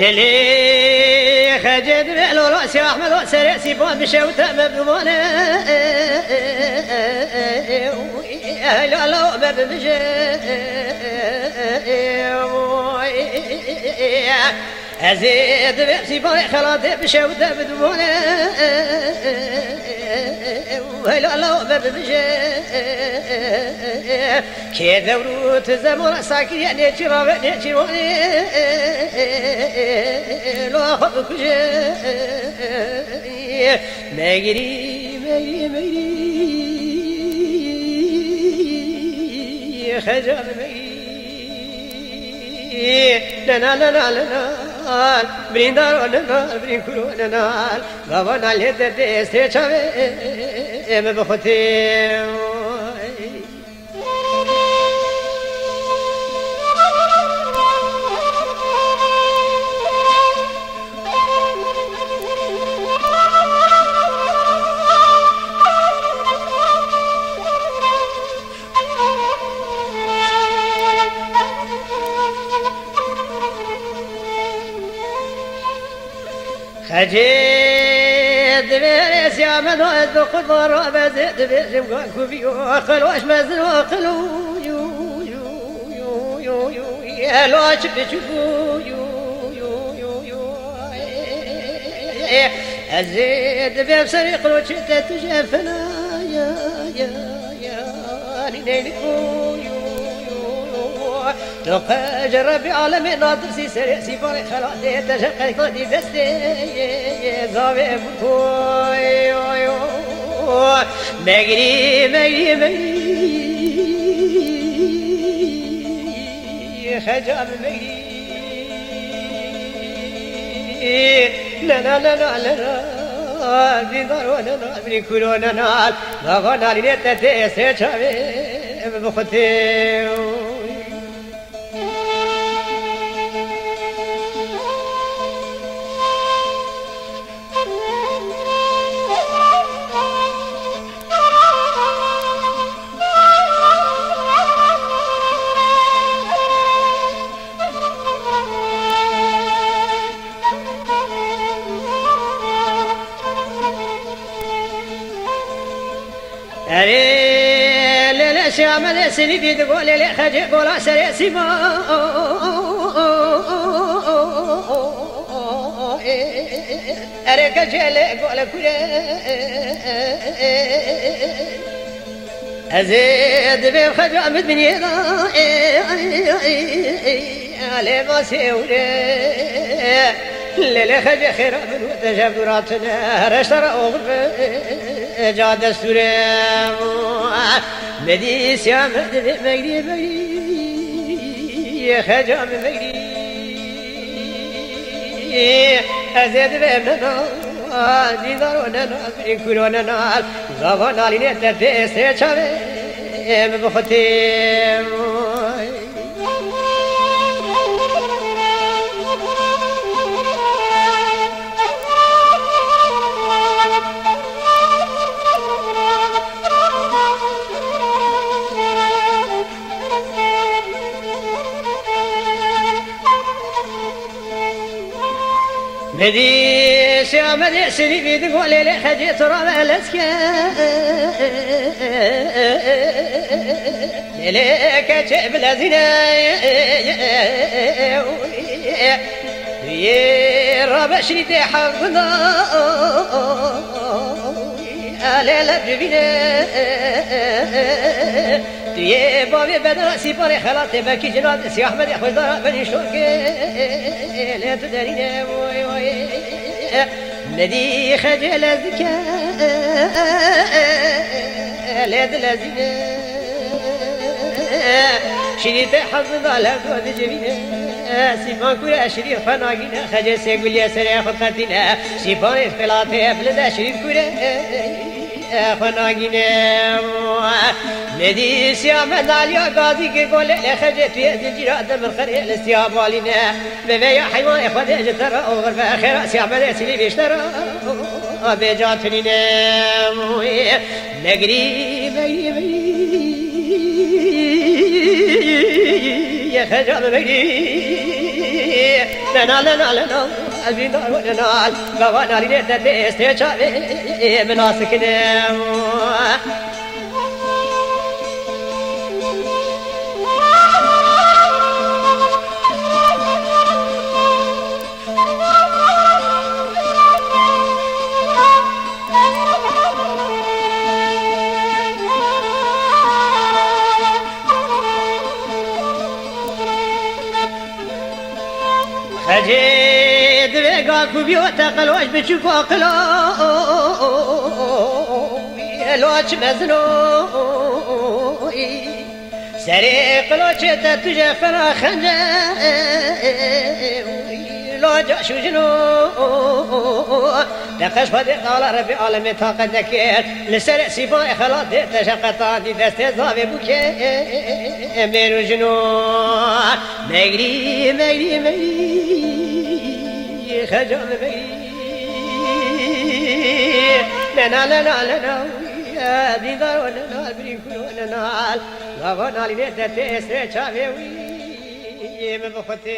اللي خجد بلو راسي احمد وسرسي بون بشوته مبونه لا لا ببجي أزيد بأسي باي خلاطي بشوته بدمونه لا لا ببجي كي دورو تزمر ساكي يعني تشرب نشروني لا خبك مجري مجري مجري خجل مجري لا لا لا لا لا بريندار ونال برينكرو نال غابنا ليد دست شوي مبختي خجيت بيرس يا منو ذوق ضر بزيد بيرم كوبيو خلوش مزنو خلو يو يو يو يو يو يا لوش بيشوفو يو يو يو يو أزيد بيبصر خلوش تتجفنا يا يا يا نينيكو لقد جرب عالمي ناظر سي سرسي باري خلاتي تشقي قدي بستي زاوي بكوي مجري مجري مجري خجل مجري لا لا لا لا لا دينار وانا نابري كورونا نال غاغانا لينتا تيسي شابي بختي لا شامل سني في تقول لي خجي قولا سريسي ما أريك جلي قولا كل أزيد بخجي أمد من يدا علي ما سيولي للي خجي خير من وتجاب دراتنا رشتر أغرب جاد السورة مدي سيام مجري مجري خجام مجري أزيد بابننا ديدار وننا بريكول وننا غابنا لنتا تيسي شابي مبختي مدي شامل سني بيد قول لي خجي ترى مالك لك جيب لازنا يا رب شريت حظنا على لبجبنا يا بابي بدر سيباري خلاطي باكي جناد سي احمد يا خوش دار بني شوك لا تدارينا وي وي ندي خجل الذكاء لا دلازينا شريت حظنا لا قد جبينا سيفان كورا شريف فناقينا خجل سيقول يا سريع خطتنا سيفان فلاطي بلدا شريف كورا فناقينا ندي سيام ناليا غازي كقول لخجت في الجيرات من خري الاستياب والينا بيا حيوان اخوات اجترى وغرب اخر سيام سيلي بيشترى بيجاتنينا نجري بي يا خجل بي لنا لنا لنا البينا ولنا قوانا ليتا تستشافي مناسكنا خجيد بقى كوبيوتا قلوش بتشوفوا قلو يلوش مزنو سري قلوش تتجا فرا خنجا لو جاشو جنو دقش فدق على ربي عالمي طاقة ذكير لسرع سيبان إخلاط تشقطان دي دستي ضابي بوكي ميرو جنو مغري مغري مغري خجل مغري لنا لنا لنا يا ديدار ولنا البريكو ولنا غابنا لنيتا تيسي شافي وي مبختي